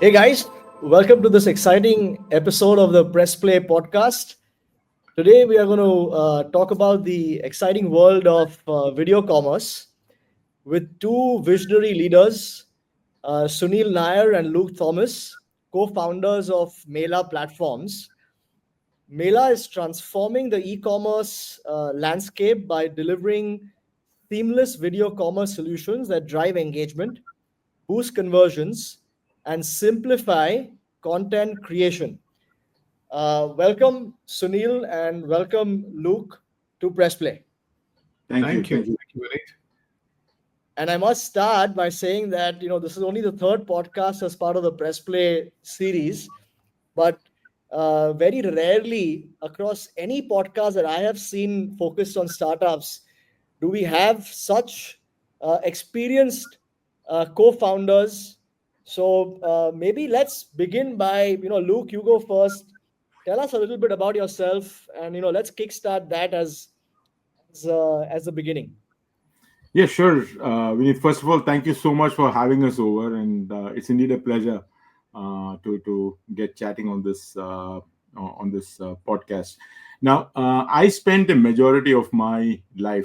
Hey guys, welcome to this exciting episode of the Pressplay podcast. Today we are going to talk about the exciting world of video commerce with two visionary leaders, Sunil Nair and Luke Thomas, co-founders of Mela Platforms. Mela is transforming the e-commerce landscape by delivering seamless video commerce solutions that drive engagement, boost conversions, and simplify content creation. Welcome, Sunil, and welcome, Luke, to Pressplay. Thank you. Thank you. Thank you. Thank you, Vineet. And I must start by saying that this is only the third podcast as part of the Pressplay series, but very rarely across any podcast that I have seen focused on startups do we have such experienced co-founders. So maybe let's begin by Luke, you go first. Tell us a little bit about yourself, and let's kickstart that as the beginning. Yeah, sure. Vineet, first of all, thank you so much for having us over, and it's indeed a pleasure to get chatting on this podcast. Now, I spent a majority of my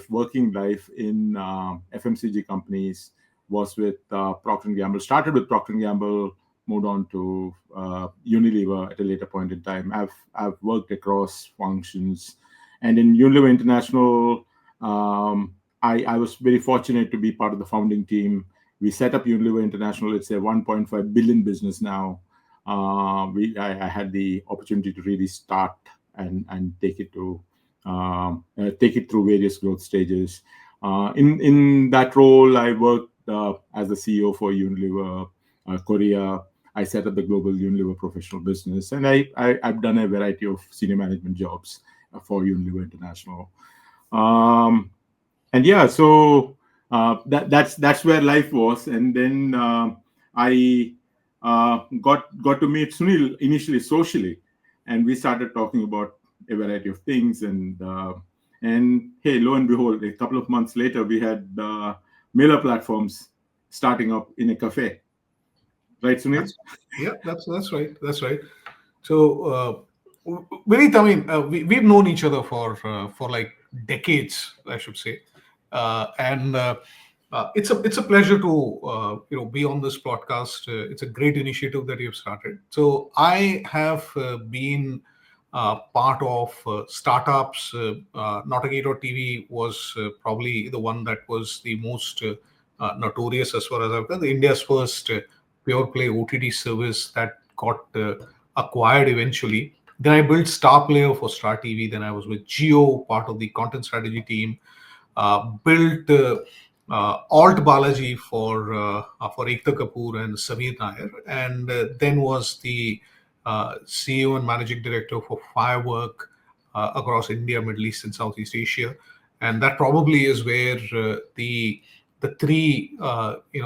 working life, in FMCG companies. Was with Procter and Gamble. Started with Procter and Gamble, moved on to Unilever at a later point in time. I've worked across functions, and in Unilever International. I was very fortunate to be part of the founding team. We set up Unilever International. It's a 1.5 billion business now. I had the opportunity to really start and take it through various growth stages. In that role, I worked as the CEO for Unilever Korea. I set up the global Unilever professional business, and I've done a variety of senior management jobs for Unilever International. And yeah, so that's where life was. And then I got to meet Sunil initially socially, and we started talking about a variety of things. And hey, lo and behold, a couple of months later, we had Mela Platforms starting up in a cafe, right, Sunil? That's right. That's right. So, Vineet, I mean, we've known each other for like decades, I should say, and it's a pleasure to be on this podcast. It's a great initiative that you've started. So I have been part of startups. Notigator TV was probably the one that was the most notorious as far as I've done. India's first pure play OTT service that got acquired eventually. Then I built Star Player for Star TV. Then I was with Geo, part of the content strategy team. Built Alt Balaji for Ekta Kapoor and Sameer Nair, and then was the CEO and managing director for Firework across India, Middle East, and Southeast Asia. And that probably is where the three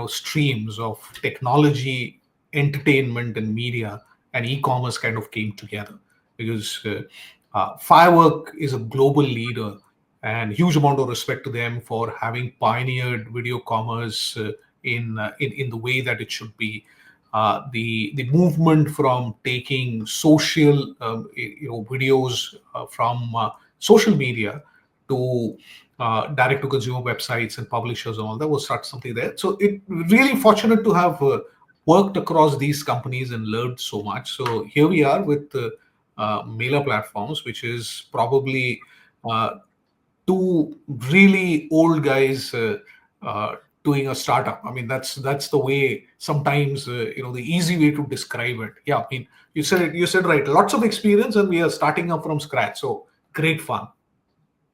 streams of technology, entertainment, and media and e-commerce kind of came together, because Firework is a global leader, and huge amount of respect to them for having pioneered video commerce in the way that it should be. The movement from taking social videos from social media to direct to consumer websites and publishers and all that was something there. So it really fortunate to have worked across these companies and learned so much. So here we are with Mela Platforms, which is probably two really old guys doing a startup. I mean, that's the way sometimes the easy way to describe it. Yeah, I mean, you said right. Lots of experience, and we are starting up from scratch. So great fun.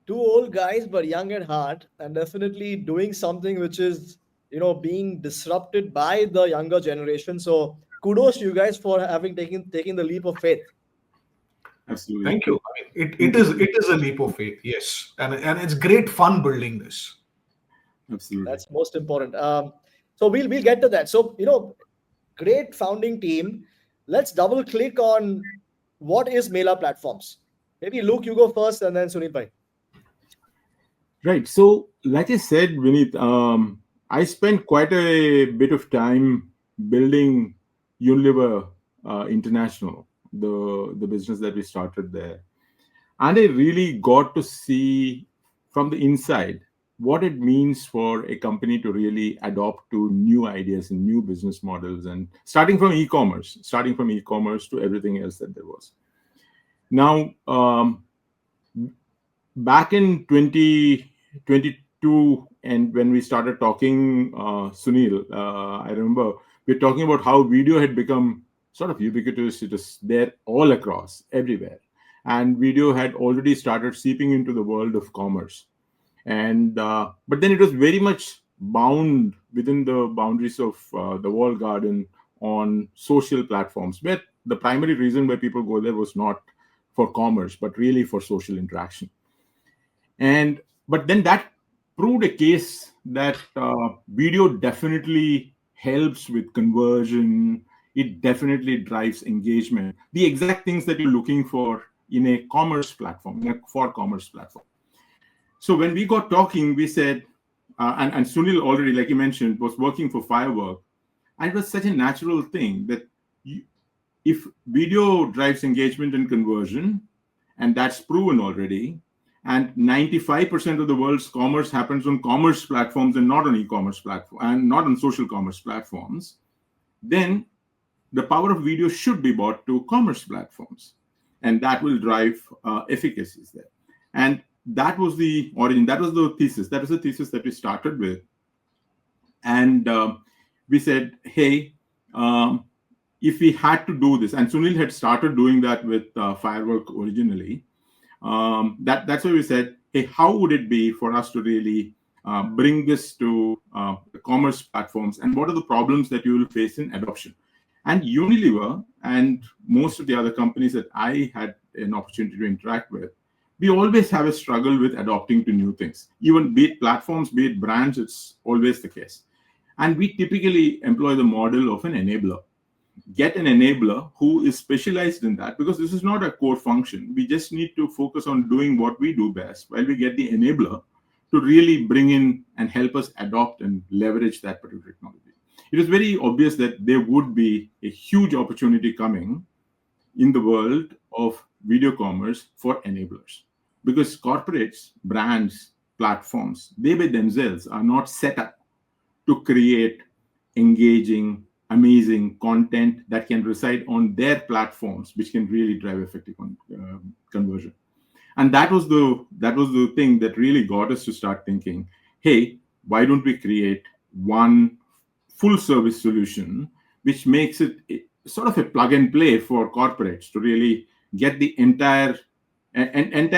Two old guys, but young at heart, and definitely doing something which is being disrupted by the younger generation. So kudos to you guys for having taken the leap of faith. Absolutely. Thank you. I mean, it is a leap of faith, yes, and it's great fun building this. Absolutely. That's most important. So we'll get to that. So great founding team. Let's double click on what is Mela Platforms. Maybe Luke, you go first, and then Sunil bhai. Right. So, like I said, Vineet, I spent quite a bit of time building Unilever International, the business that we started there. And I really got to see from the inside what it means for a company to really adopt to new ideas and new business models, and starting from e-commerce to everything else that there was. Now, back in 2022, and when we started talking, Sunil, I remember we were talking about how video had become sort of ubiquitous. It is there all across, everywhere. And video had already started seeping into the world of commerce. And but then it was very much bound within the boundaries of the walled garden on social platforms, where the primary reason why people go there was not for commerce, but really for social interaction. And but then that proved a case that video definitely helps with conversion. It definitely drives engagement, the exact things that you're looking for in a commerce platform, in a for commerce platform. So when we got talking, we said, and Sunil already, like you mentioned, was working for Firework, and it was such a natural thing that you, if video drives engagement and conversion, and that's proven already, and 95% of the world's commerce happens on commerce platforms and not on e-commerce platform and not on social commerce platforms, then the power of video should be brought to commerce platforms, and that will drive efficacies there. And that was the origin. That was the thesis. That was the thesis that we started with. And we said, hey, if we had to do this, and Sunil had started doing that with Firework originally, that's why we said, hey, how would it be for us to really bring this to the commerce platforms, and what are the problems that you will face in adoption? And Unilever and most of the other companies that I had an opportunity to interact with, we always have a struggle with adopting to new things. Even be it platforms, be it brands, it's always the case. And we typically employ the model of an enabler. Get an enabler who is specialized in that, because this is not a core function. We just need to focus on doing what we do best, while we get the enabler to really bring in and help us adopt and leverage that particular technology. It is very obvious that there would be a huge opportunity coming in the world of video commerce for enablers, because corporates, brands, platforms, they by themselves are not set up to create engaging, amazing content that can reside on their platforms, which can really drive effective conversion. And that was the thing that really got us to start thinking, hey, why don't we create one full service solution which makes it sort of a plug and play for corporates to really get the entire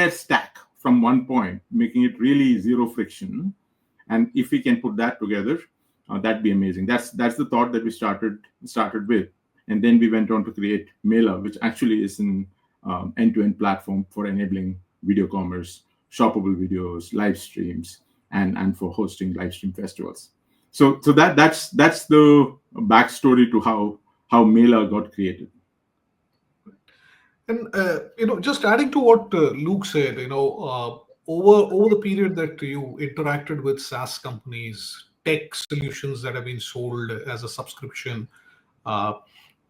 stack from one point, making it really zero friction. And if we can put that together, that'd be amazing. That's the thought that we started with, and then we went on to create Mela, which actually is an end-to-end platform for enabling video commerce, shoppable videos, live streams, and for hosting live stream festivals. So that's the backstory to how Mela got created. And just adding to what Luke said, over the period that you interacted with SaaS companies, tech solutions that have been sold as a subscription,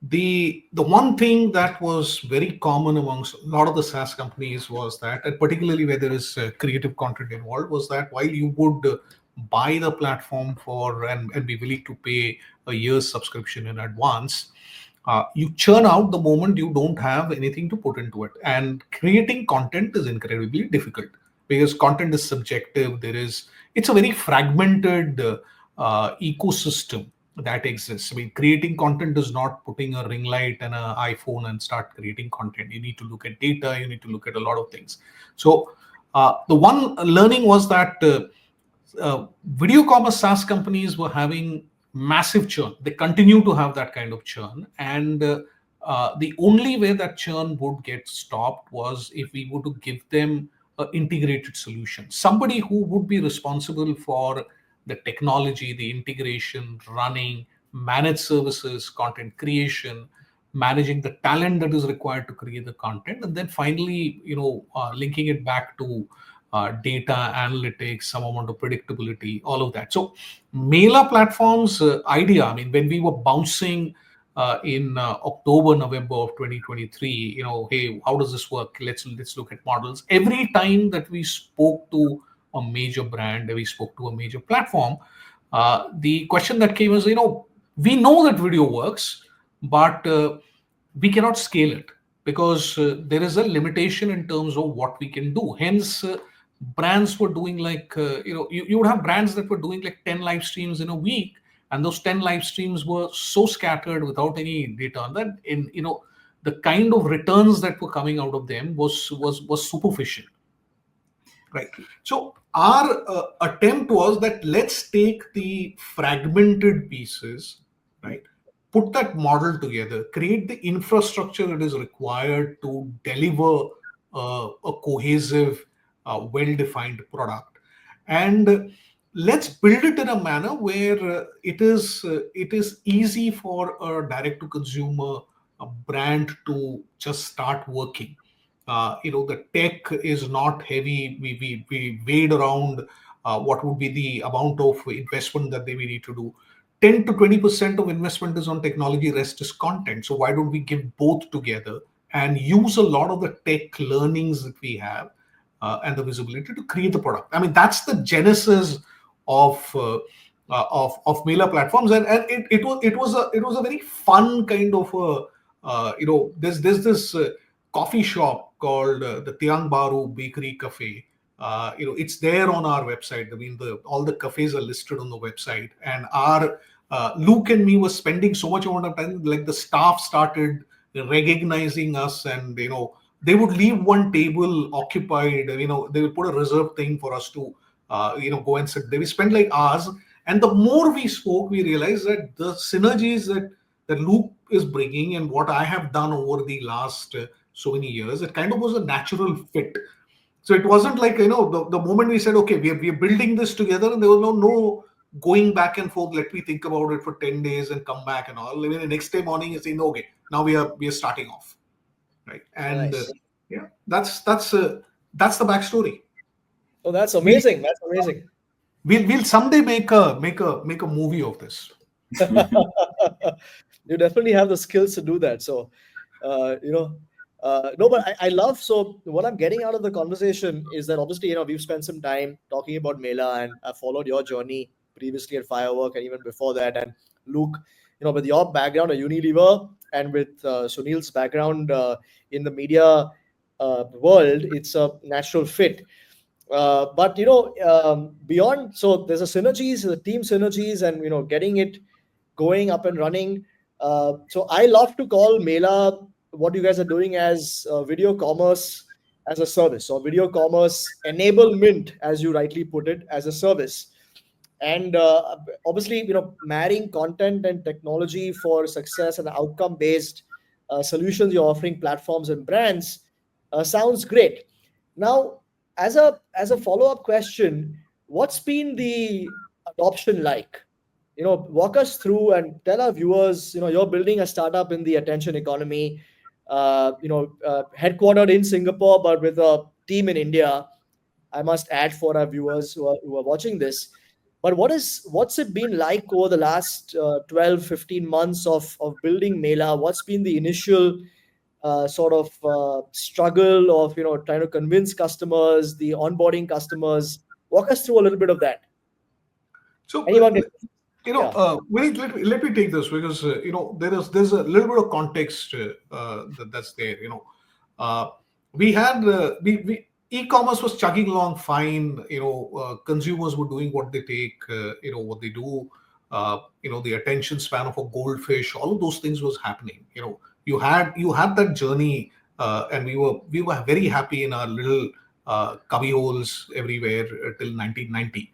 the one thing that was very common amongst a lot of the SaaS companies was that, and particularly where there is creative content involved, was that while you would buy the platform for and be willing to pay a year's subscription in advance, you churn out the moment you don't have anything to put into it. And creating content is incredibly difficult because content is subjective. It's a very fragmented ecosystem that exists. I mean, creating content is not putting a ring light and an iPhone and start creating content. You need to look at data. You need to look at a lot of things. So the one learning was that video commerce SaaS companies were having massive churn. They continue to have that kind of churn. And the only way that churn would get stopped was if we were to give them an integrated solution. Somebody who would be responsible for the technology, the integration, running, managed services, content creation, managing the talent that is required to create the content, and then finally, linking it back to data analytics, some amount of predictability, all of that. So Mela Platforms idea, I mean, when we were bouncing in October, November of 2023. Hey, how does this work? Let's look at models. Every time that we spoke to a major brand, we spoke to a major platform, the question that came is, we know that video works, but we cannot scale it because there is a limitation in terms of what we can do. Hence, brands were doing like, you would have brands that were doing like 10 live streams in a week, and those 10 live streams were so scattered without any data on that. The kind of returns that were coming out of them was superficial. Right. So our attempt was that let's take the fragmented pieces, right? Put that model together, create the infrastructure that is required to deliver a cohesive, well-defined product, and let's build it in a manner where it is easy for a direct-to-consumer brand to just start working. The tech is not heavy. We weighed around what would be the amount of investment that they will need to do. 10 to 20% of investment is on technology, rest is content. So why don't we give both together and use a lot of the tech learnings that we have and the visibility to create the product? I mean, that's the genesis of Mela Platforms, and it was a very fun kind of there's this coffee shop called the Tiang Baru Bakery Cafe. It's there on our website. I mean, all the cafes are listed on the website, and our Luke and me was spending so much amount of time. Like the staff started recognizing us, and they would leave one table occupied. They would put a reserved thing for us to go and sit. They would spend like hours, and the more we spoke, we realized that the synergies that Luke is bringing and what I have done over the last so many years, it kind of was a natural fit. So it wasn't like, the moment we said, okay, we are building this together, and there was no going back and forth, let me think about it for 10 days and come back and all. I mean, the next day morning, you're saying, okay, now we are starting off. Right. And Nice. yeah, that's the backstory. Oh, that's We, amazing. That's amazing. we'll someday make a movie of this. You definitely have the skills to do that. So, uh, you know, no, but I love. So, what I'm getting out of the conversation is that obviously, we've spent some time talking about Mela, and I followed your journey previously at Firework and even before that. And Luke, with your background at Unilever and with Sunil's background in the media world, it's a natural fit. But beyond, so there's a synergies, the team synergies, and getting it going up and running. So I love to call Mela what you guys are doing as video commerce as a service, or video commerce enablement, as you rightly put it, as a service. And obviously, marrying content and technology for success and outcome based solutions you're offering platforms and brands sounds great. Now, as a follow up question, what's been the adoption like? Walk us through and tell our viewers. You're building a startup in the attention economy, headquartered in Singapore, but with a team in India. I must add for our viewers who are watching this. But what's it been like over the last 12, 15 months of building Mela? What's been the initial sort of struggle of trying to convince customers, the onboarding customers? Walk us through a little bit of that. So Anyone can, yeah. Vinit, let me take this because there's a little bit of context that's there. Uh, we had we e-commerce was chugging along fine. Consumers were doing what they take. What they do. The attention span of a goldfish. All of those things was happening. You had that journey, and we were very happy in our little cubby holes everywhere till 1990.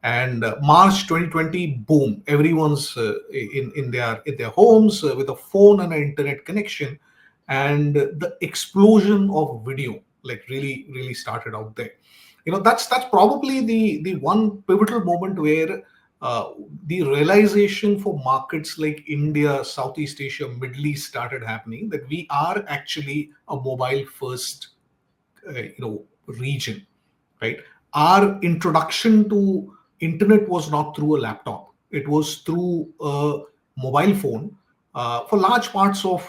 And March 2020, boom, everyone's in their homes with a phone and an internet connection, and the explosion of video like really started out there. That's probably the one pivotal moment where the realization for markets like India, Southeast Asia, Middle East started happening, that we are actually a mobile first region, right? Our introduction to internet was not through a laptop, it was through a mobile phone, for large parts of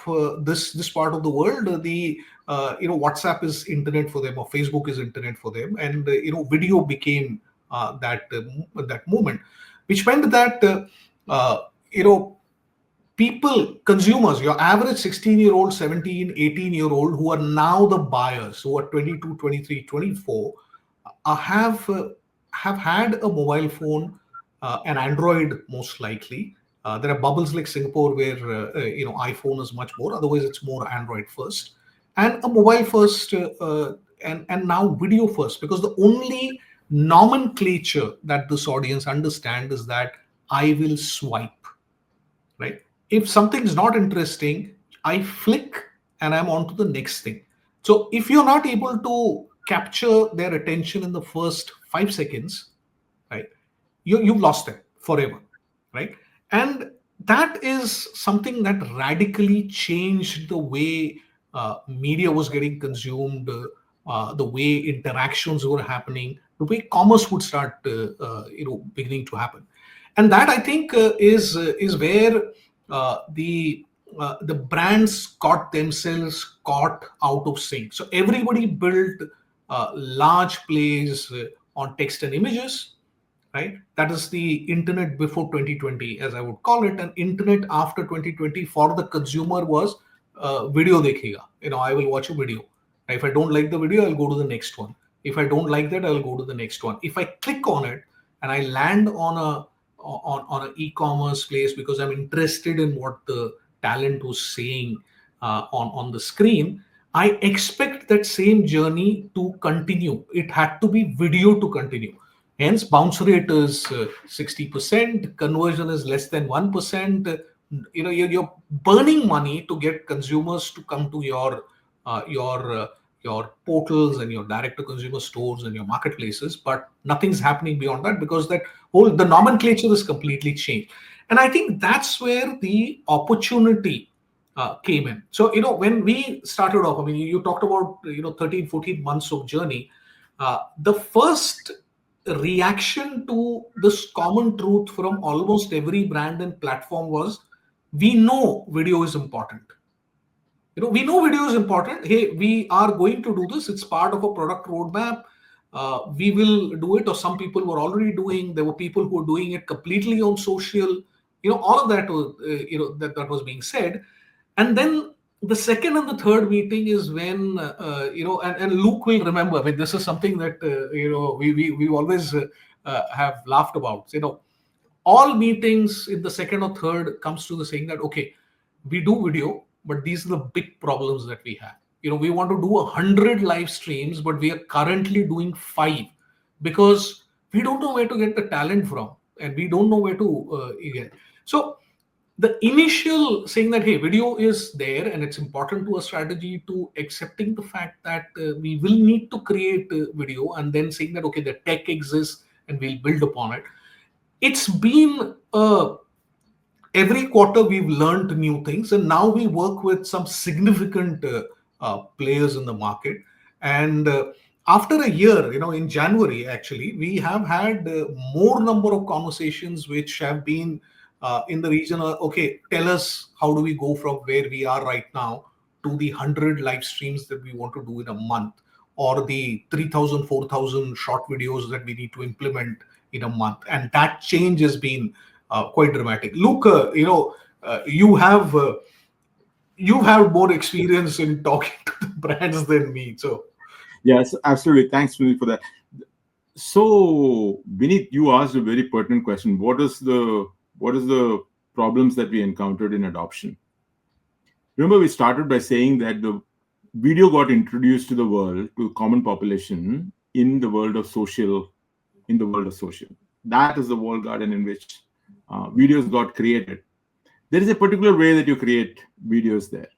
this part of the world, the WhatsApp is internet for them, or Facebook is internet for them, and video became that moment, which meant that you know people, consumers, your average 16-year-old, 17, 18-year-old, who are now the buyers, who are 22, 23, 24, uh, have uh, have had a mobile phone, an Android most likely. There are bubbles like Singapore where iPhone is much more. Otherwise, it's more Android first, and a mobile first, and now video first. Because the only nomenclature that this audience understand is that I will swipe, right? If something's not interesting, I flick and I'm on to the next thing. So if you're not able to capture their attention in the first 5 seconds, right, you've lost them forever, right? And that is something that radically changed the way media was getting consumed, the way interactions were happening, the way commerce would start beginning to happen. And that, I think, is where the brands got themselves caught out of sync. So everybody built large plays on text and images, right? That is the internet before 2020, as I would call it. And internet after 2020 for the consumer was video dekhega. I will watch a video. If I don't like the video, I'll go to the next one. If I don't like that, I'll go to the next one. If I click on it and I land on an e-commerce place because I'm interested in what the talent was saying on the screen, I expect that same journey to continue. It had to be video to continue. Hence, bounce rate is 60%, conversion is less than 1%. You're burning money to get consumers to come to uh, your uh, your portals and your direct to consumer stores and your marketplaces, but nothing's happening beyond that because that whole the nomenclature is completely changed. And I think that's where the opportunity came in. So when we started off, I mean, you talked about 13, 14 months of journey. The first reaction to this common truth from almost every brand and platform was, we know video is important. We know video is important. Hey, we are going to do this. It's part of a product roadmap. We will do it. Or some people were already doing. There were people who were doing it completely on social. All of that was, that was being said. And then the second and the third meeting is when, and Luke will remember. I mean, this is something that we always have laughed about. All meetings in the second or third comes to the saying that, okay, we do video, but these are the big problems that we have. We want to do 100 live streams, but we are currently doing 5 because we don't know where to get the talent from, and we don't know where to get. So the initial saying that, hey, video is there and it's important to a strategy, to accepting the fact that we will need to create video, and then saying that, okay, the tech exists and we'll build upon it. It's been every quarter we've learned new things, and now we work with some significant players in the market. And after a year, in January, actually, we have had more number of conversations which have been in the region of, okay, tell us how do we go from where we are right now to the 100 live streams that we want to do in a month, or the 3,000, 4,000 short videos that we need to implement in a month. And that change has been quite dramatic. Luke, you have more experience in talking to the brands than me. So yes, absolutely. Thanks, Vinit, for that. So, Vinit, you asked a very pertinent question. What is the problems that we encountered in adoption? Remember, we started by saying that the video got introduced to the world, to common population, in the world of social. That is the walled garden in which videos got created. There is a particular way that you create videos there.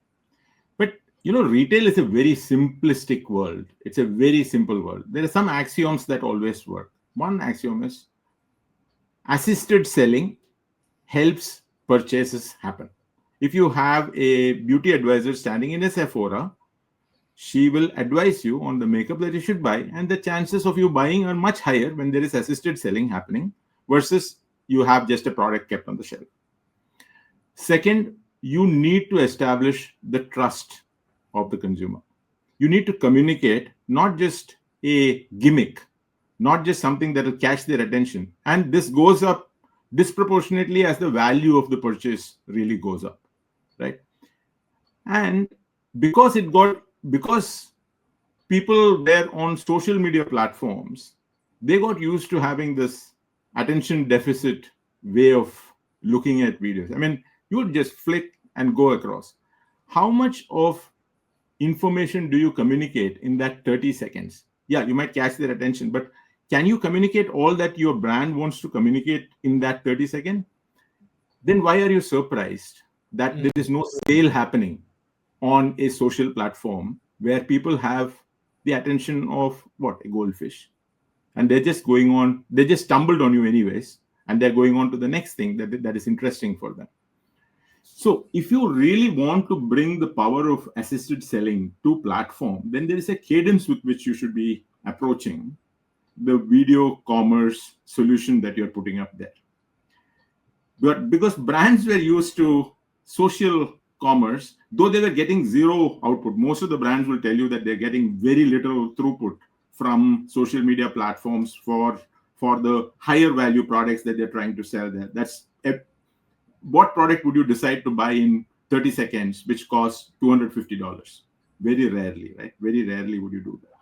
But, retail is a very simplistic world. It's a very simple world. There are some axioms that always work. One axiom is assisted selling helps purchases happen. If you have a beauty advisor standing in a Sephora, she will advise you on the makeup that you should buy, and the chances of you buying are much higher when there is assisted selling happening versus you have just a product kept on the shelf. Second, you need to establish the trust of the consumer. You need to communicate not just a gimmick, not just something that will catch their attention. And this goes up disproportionately as the value of the purchase really goes up, right? And because people were on social media platforms, they got used to having this attention deficit way of looking at videos. I mean, you would just flick and go across. How much of information do you communicate in that 30 seconds? Yeah, you might catch their attention, but can you communicate all that your brand wants to communicate in that 30 seconds? Then why are you surprised that there is no sale happening on a social platform where people have the attention of what, a goldfish, and they're just going on, they just stumbled on you anyways, and they're going on to the next thing that is interesting for them. So if you really want to bring the power of assisted selling to platform, then there is a cadence with which you should be approaching the video commerce solution that you're putting up there. But because brands were used to social commerce, though they were getting zero output, most of the brands will tell you that they're getting very little throughput from social media platforms for the higher value products that they're trying to sell there. What product would you decide to buy in 30 seconds, which costs $250? Very rarely, right? Very rarely would you do that.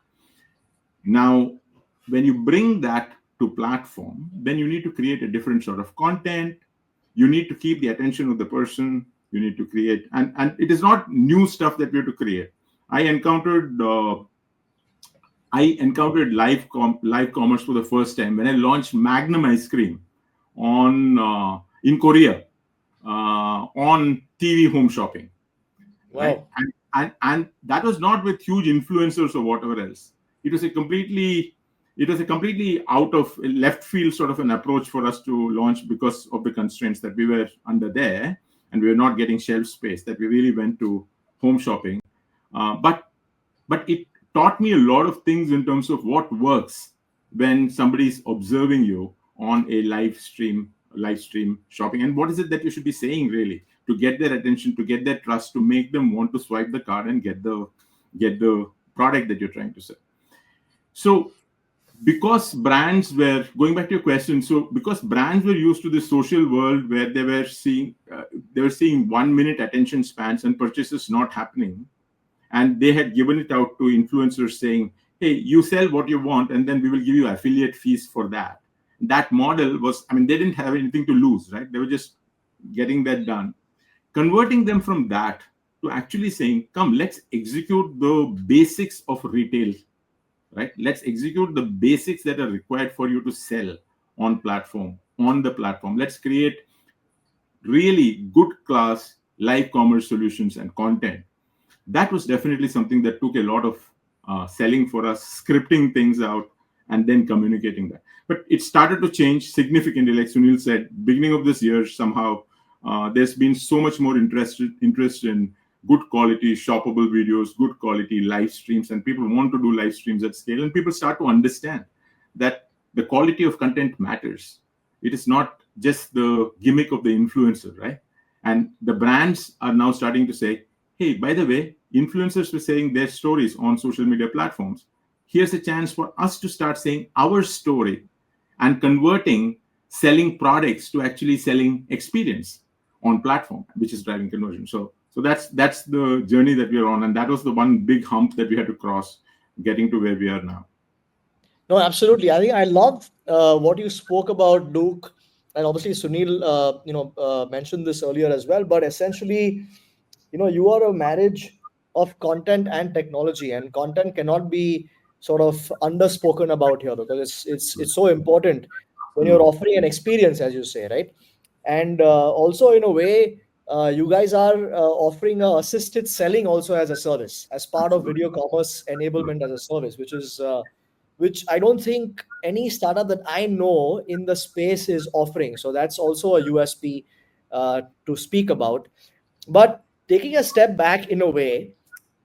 Now, when you bring that to platform, then you need to create a different sort of content. You need to keep the attention of the person. You need to create, and it is not new stuff that we have to create. I encountered live commerce for the first time when I launched Magnum ice cream on in Korea on TV home shopping, right? Wow. And that was not with huge influencers or whatever else. It was a completely out of left field sort of an approach for us to launch because of the constraints that we were under there, and we were not getting shelf space. That we really went to home shopping, but it taught me a lot of things in terms of what works when somebody's observing you on a live stream shopping, and what is it that you should be saying really to get their attention, to get their trust, to make them want to swipe the card and get the product that you're trying to sell. So because brands were, going back to your question, so because brands were used to the social world where they were seeing 1 minute attention spans and purchases not happening, and they had given it out to influencers saying, hey, you sell what you want and then we will give you affiliate fees for that. That model was, I mean, they didn't have anything to lose, right? They were just getting that done. Converting them from that to actually saying, come, let's execute the basics of retail, right? Let's execute the basics that are required for you to sell on the platform. Let's create really good class live commerce solutions and content. That was definitely something that took a lot of selling for us, scripting things out, and then communicating that. But it started to change significantly. Like Sunil said, beginning of this year, somehow there's been so much more interest in good quality shoppable videos, good quality live streams, and people want to do live streams at scale. And people start to understand that the quality of content matters. It is not just the gimmick of the influencer, right? And the brands are now starting to say, hey, by the way, influencers were saying their stories on social media platforms. Here's a chance for us to start saying our story and converting selling products to actually selling experience on platform, which is driving conversion. So that's the journey that we are on. And that was the one big hump that we had to cross getting to where we are now. No, absolutely. I think I love what you spoke about, Luke, and obviously Sunil, mentioned this earlier as well. But essentially, you are a marriage of content and technology, and content cannot be sort of underspoken about here because it's so important when you're offering an experience, as you say, right? And also, in a way, you guys are offering assisted selling also as a service, as part of video commerce enablement as a service, which I don't think any startup that I know in the space is offering. So that's also a USP to speak about. But taking a step back in a way,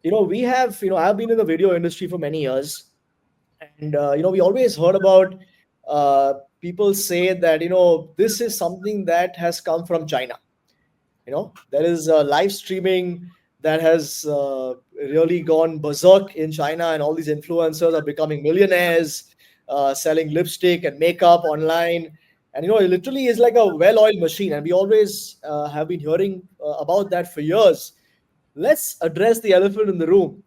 I've been in the video industry for many years, and we always heard about people say that this is something that has come from China. There is live streaming that has really gone berserk in China, and all these influencers are becoming millionaires, selling lipstick and makeup online. And it literally is like a well-oiled machine, and we always have been hearing about that for years. Let's address the elephant in the room,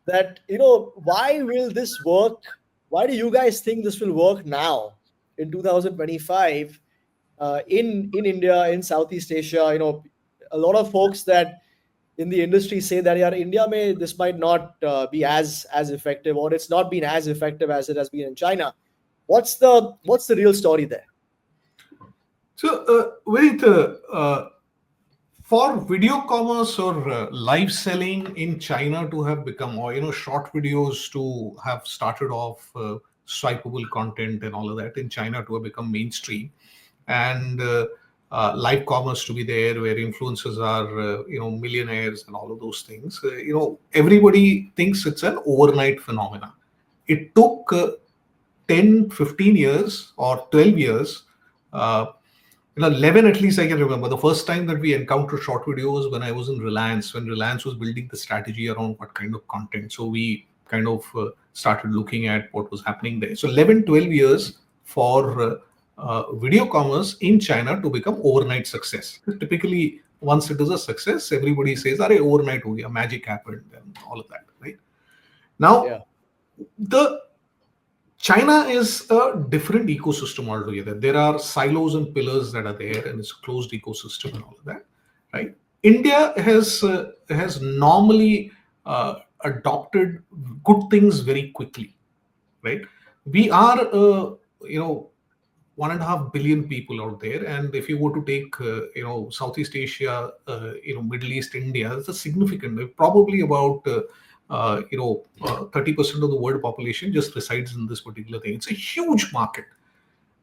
that why will this work? Why do you guys think this will work now in 2025, in India, in Southeast Asia? A lot of folks that in the industry say that, yeah, India may this might not be as effective, or it's not been as effective as it has been in China. What's the real story there? So, for video commerce or live selling in China to have become, or short videos to have started off, swipeable content and all of that in China to have become mainstream, and live commerce to be there, where influencers are, millionaires and all of those things. Everybody thinks it's an overnight phenomena. It took 10, 15 years or 12 years. 11 at least I can remember. The first time that we encountered short videos when I was in Reliance, when Reliance was building the strategy around what kind of content. So we kind of started looking at what was happening there. So 11, 12 years for video commerce in China to become overnight success. Typically, once it is a success, everybody says, "Arey, overnight ho gaya, magic happened," and all of that, right? Now, Yeah. the China is a different ecosystem altogether. There are silos and pillars that are there, and it's a closed ecosystem and all of that, right? India has normally adopted good things very quickly, right? We are, 1.5 billion people out there, and if you were to take, Southeast Asia, Middle East, India, it's a significant, probably about 30% of the world population just resides in this particular thing. It's a huge market,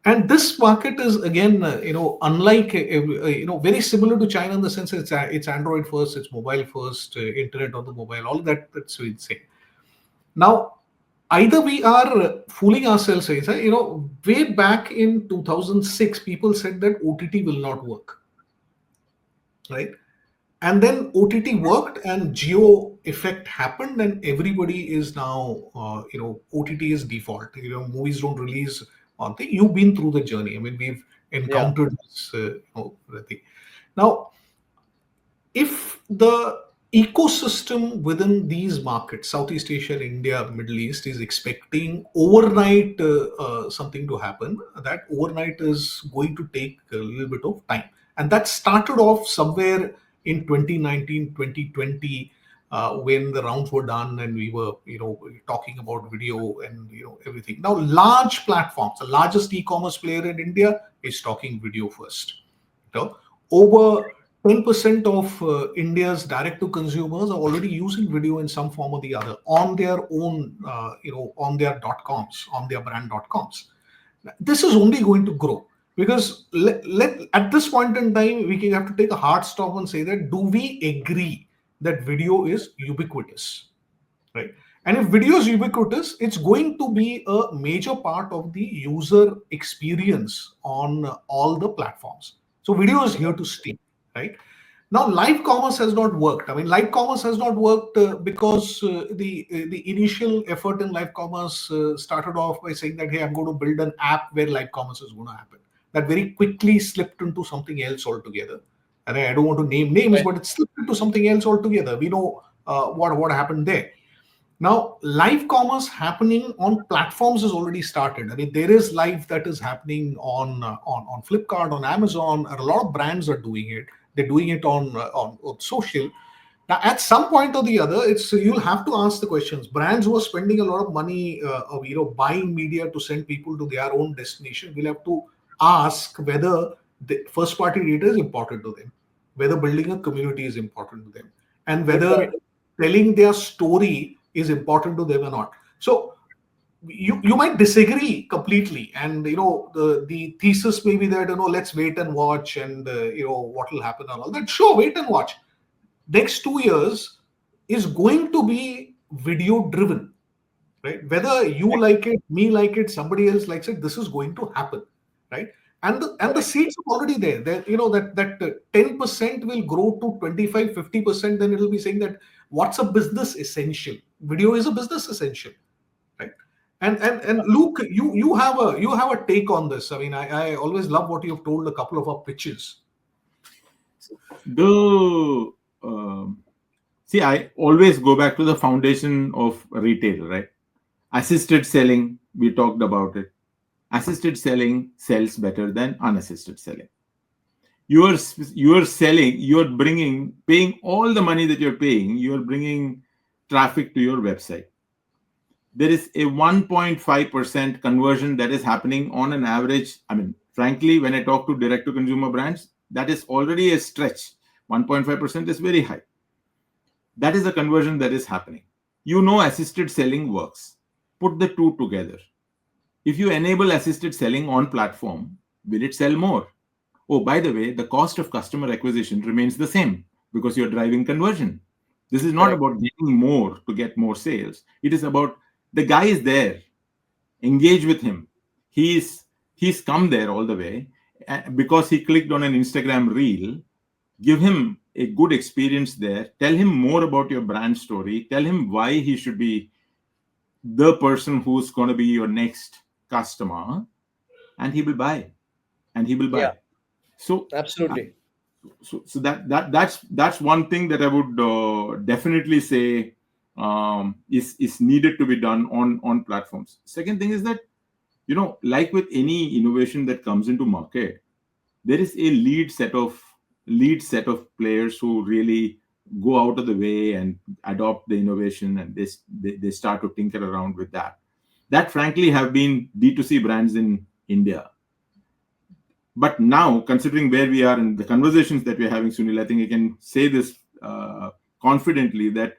and this market is again, unlike, very similar to China in the sense it's Android first, it's mobile first, internet on the mobile, all that. That's what it's saying. Now, either we are fooling ourselves, way back in 2006, people said that OTT will not work, right? And then OTT worked, and geo effect happened, and everybody is now, OTT is default. Movies don't release on thing. You've been through the journey. I mean, we've Yeah. encountered this, thing. Now, if the ecosystem within these markets, Southeast Asia, India, Middle East, is expecting overnight something to happen, that overnight is going to take a little bit of time. And that started off somewhere in 2019, 2020, when the rounds were done and we were, talking about video and, everything. Now, large platforms, the largest e-commerce player in India is talking video first. Over 10% of India's direct to consumers are already using video in some form or the other on their own, on their .coms, on their brand .coms. This is only going to grow, because at this point in time, we can have to take a hard stop and say that, do we agree that video is ubiquitous, right? And if video is ubiquitous, it's going to be a major part of the user experience on all the platforms. So video is here to stay, right? Now, live commerce has not worked. I mean, live commerce has not worked because the initial effort in live commerce started off by saying that, hey, I'm going to build an app where live commerce is going to happen. That very quickly slipped into something else altogether. And I don't want to name names, Right. but it slipped into something else altogether. We know what happened there. Now, live commerce happening on platforms has already started. I mean, there is live that is happening on Flipkart, on Amazon, and a lot of brands are doing it. They're doing it on social. Now, at some point or the other, it's you'll have to ask the questions. Brands who are spending a lot of money, buying media to send people to their own destination, will have to ask whether the first party data is important to them, whether building a community is important to them, and Good point. whether telling their story is important to them or not. So you might disagree completely, and the thesis may be that, let's wait and watch, and what will happen and all that. Sure, wait and watch. Next 2 years is going to be video driven, right? Whether you like it, me like it, somebody else likes it, this is going to happen, right? And the seeds are already there. That 10% will grow to 25, 50%. Then it'll be saying that what's a business essential? Video is a business essential, right? And Luke, you have a take on this. I mean, I always love what you've told a couple of our pitches. The See, I always go back to the foundation of retail, right? Assisted selling, we talked about it. Assisted selling sells better than unassisted selling. You are selling, you are paying all the money that you're paying, you are bringing traffic to your website. There is a 1.5% conversion that is happening on an average. I mean, frankly, when I talk to direct to consumer brands, that is already a stretch. 1.5% is very high. That is the conversion that is happening. Assisted selling works. Put the two together. If you enable assisted selling on platform, will it sell more? Oh, by the way, the cost of customer acquisition remains the same because you're driving conversion. This is not Correct. about getting more to get more sales. It is about the guy is there. Engage with him. He's come there all the way because he clicked on an Instagram reel. Give him a good experience there. Tell him more about your brand story. Tell him why he should be the person who's going to be your next customer, and he will buy. And he will Yeah, buy. So, uh, absolutely. that's one thing that I would definitely say is needed to be done on platforms. Second thing is that like with any innovation that comes into market, there is a lead set of players who really go out of the way and adopt the innovation, and they start to tinker around with that frankly have been D2C brands in India. But now, considering where we are and the conversations that we're having, Sunil, I think I can say this confidently that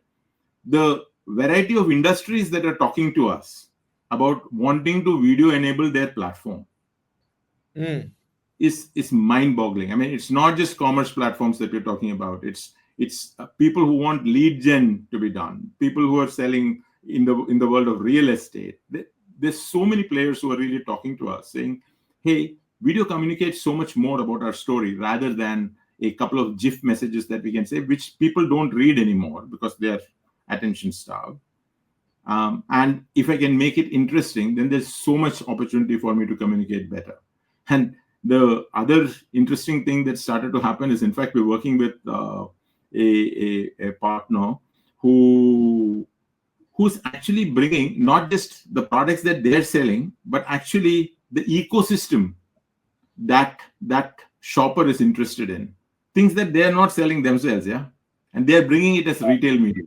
the variety of industries that are talking to us about wanting to video enable their platform Mm, is mind-boggling. I mean, it's not just commerce platforms that we're talking about. It's people who want lead gen to be done, people who are selling in the world of real estate. There's so many players who are really talking to us saying, "Hey, video communicates so much more about our story rather than a couple of GIF messages that we can say, which people don't read anymore because they are attention starved." And if I can make it interesting, then there's so much opportunity for me to communicate better. And the other interesting thing that started to happen is, in fact, we're working with a partner who's actually bringing not just the products that they're selling, but actually the ecosystem that shopper is interested in, things that they're not selling themselves, yeah, and they're bringing it as retail media.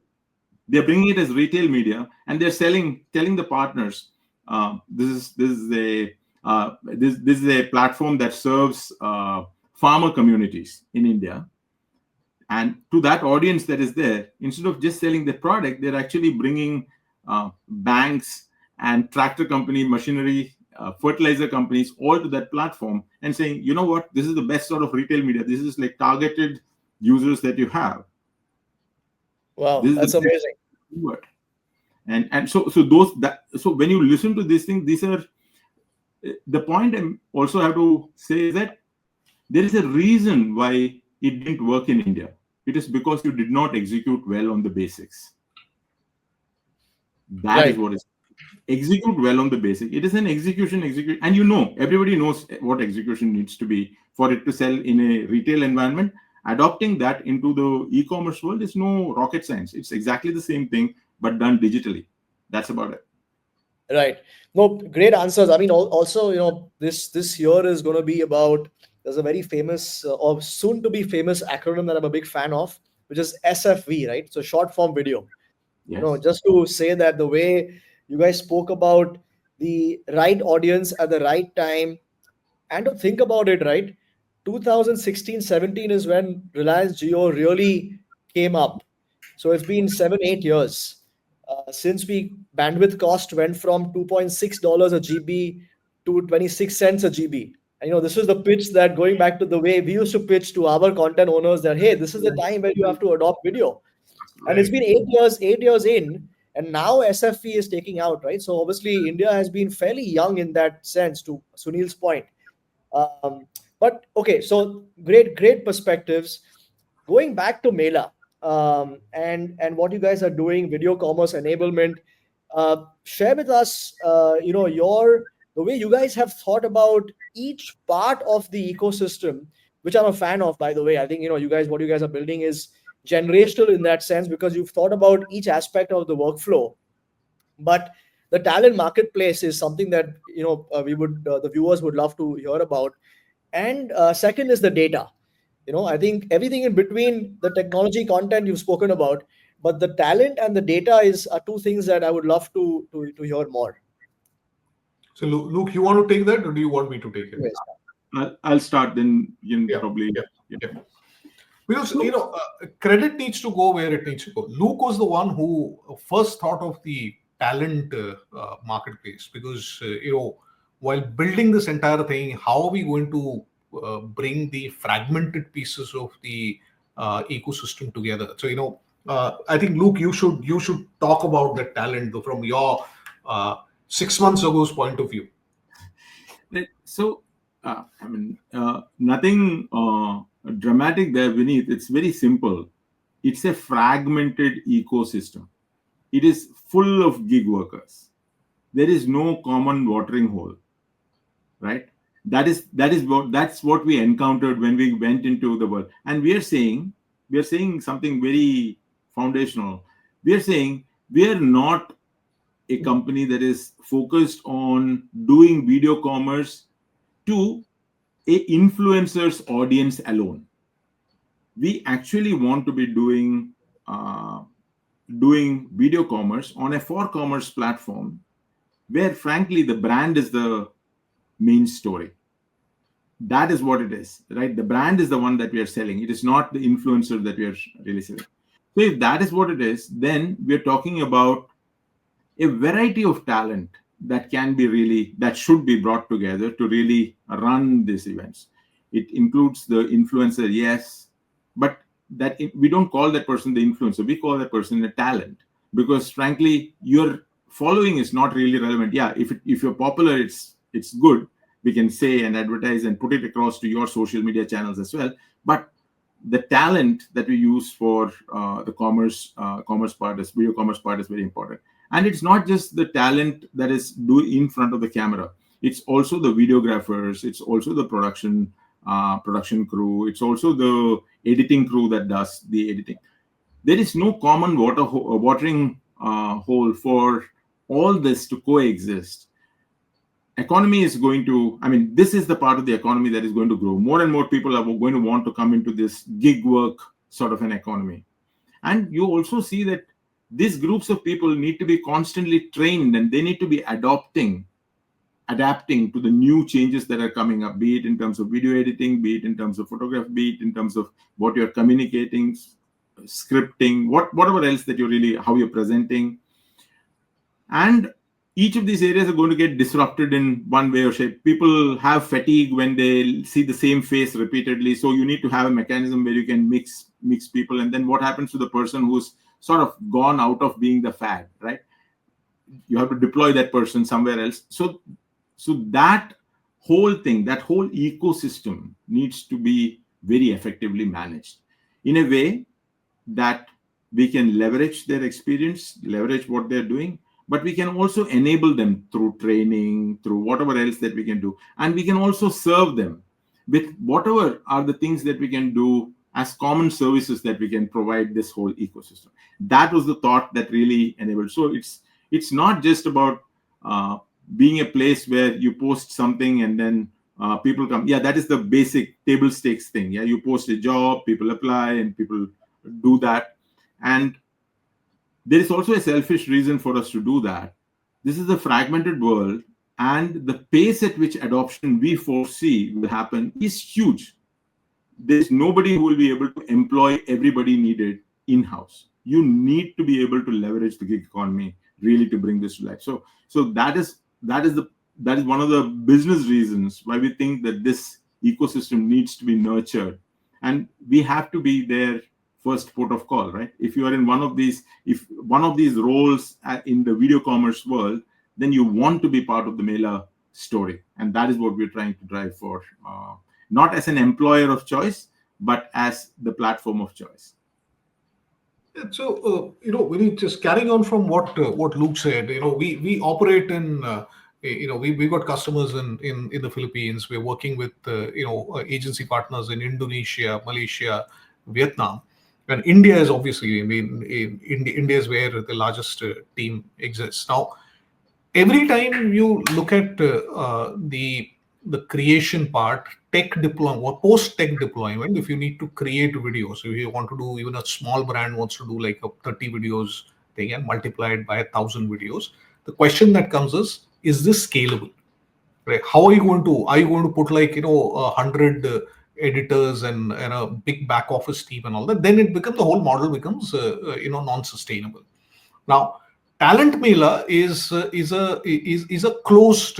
And they're telling the partners, this is a platform that serves farmer communities in India. And to that audience that is there, instead of just selling the product, they're actually bringing banks and tractor company, machinery, fertilizer companies all to that platform and saying, you know what, this is the best sort of retail media. This is like targeted users that you have. wow, This is the that's best amazing. word. So when you listen to these things, these are the point I also have to say is that there is a reason why it didn't work in India. It is because you did not execute well on the basics. That is Right. what is execute well on the basic. It is an execute, and everybody knows what execution needs to be for it to sell in a retail environment. Adopting that into the e-commerce world is no rocket science. It's exactly the same thing, but done digitally. That's about it. Right. No, great answers. I mean, also, this year is going to be about. There's a very famous or soon to be famous acronym that I'm a big fan of, which is SFV, right? So short form video. Yes. Just to say that the way you guys spoke about the right audience at the right time, and to think about it, right? 2016-17 is when Reliance Jio really came up. So it's been 7-8 years since we bandwidth cost went from $2.6 a GB to 26 cents a GB. And this is the pitch that, going back to the way we used to pitch to our content owners, that hey, this is the time where you have to adopt video. And it's Right. been 8 years in, and now SFV is taking out, right? So obviously India has been fairly young in that sense, to Sunil's point. But okay, so great perspectives. Going back to Mela, and what you guys are doing, video commerce enablement. Share with us, your the way you guys have thought about each part of the ecosystem, which I'm a fan of, by the way. I think you guys, what you guys are building is generational in that sense, because you've thought about each aspect of the workflow. But the talent marketplace is something that we would the viewers would love to hear about. And second is the data. I think everything in between, the technology content you've spoken about, but the talent and the data is are two things that I would love to hear more. So, Luke, you want to take that, or do you want me to take it? Yes. I'll start. Then you can Yeah, probably. yeah, Yeah. yeah. Because credit needs to go where it needs to go. Luke was the one who first thought of the talent marketplace, because while building this entire thing, how are we going to bring the fragmented pieces of the ecosystem together? So I think, Luke, you should talk about the talent from your 6 months ago's point of view. So, nothing dramatic there, Vineet. It's very simple. It's a fragmented ecosystem. It is full of gig workers. There is no common watering hole, right? That's what we encountered when we went into the world. And we are saying something very foundational. We are saying we are not a company that is focused on doing video commerce to a influencer's audience alone. We actually want to be doing video commerce on a for commerce platform where, frankly, the brand is the main story. That is what it is, right? The brand is the one that we are selling. It is not the influencer that we are really selling. So if that is what it is, then we are talking about a variety of talent that should be brought together to really run these events. It includes the influencer, yes, but we don't call that person the influencer. We call that person a talent, because frankly, your following is not really relevant. Yeah, if you're popular, it's good. We can say and advertise and put it across to your social media channels as well. But the talent that we use for the commerce part, is video commerce part, is very important. And it's not just the talent that is in front of the camera. It's also the videographers. It's also the production crew. It's also the editing crew that does the editing. There is no common watering hole for all this to coexist. Economy is going to, this is the part of the economy that is going to grow. More and more people are going to want to come into this gig work sort of an economy. And you also see that these groups of people need to be constantly trained, and they need to be adapting to the new changes that are coming up, be it in terms of video editing, be it in terms of photography, be it in terms of what you're communicating, scripting, whatever else that how you're presenting. And each of these areas are going to get disrupted in one way or shape. People have fatigue when they see the same face repeatedly. So you need to have a mechanism where you can mix people. And then what happens to the person who's sort of gone out of being the fad, right? You have to deploy that person somewhere else. So that whole thing, that whole ecosystem needs to be very effectively managed in a way that we can leverage their experience, leverage what they're doing, but we can also enable them through training, through whatever else that we can do. And we can also serve them with whatever are the things that we can do as common services that we can provide this whole ecosystem. That was the thought that really enabled. So it's not just about being a place where you post something and then people come. Yeah, that is the basic table stakes thing. Yeah, you post a job, people apply, and people do that. And there is also a selfish reason for us to do that. This is a fragmented world, and the pace at which adoption we foresee will happen is huge. There is nobody who will be able to employ everybody needed in-house. You need to be able to leverage the gig economy really to bring this to life. So that is one of the business reasons why we think that this ecosystem needs to be nurtured, and we have to be their first port of call, right? If you are in one of these roles in the video commerce world, then you want to be part of the Mela story, and that is what we're trying to drive for, not as an employer of choice, but as the platform of choice. Yeah, so, we need just carrying on from what Luke said. We operate in, we got customers in the Philippines. We're working with agency partners in Indonesia, Malaysia, Vietnam, and India is obviously. I mean, India is where the largest team exists now. Every time you look at the creation part, tech deployment or post tech deployment, if you need to create videos, if you want to do, even a small brand wants to do like a 30 videos thing and multiply it by 1,000 videos, the question that comes is this scalable? Right? How are you going to put like 100 editors and a big back office team and all that? Then it becomes, the whole model becomes non-sustainable. Now, Talent Mela is a closed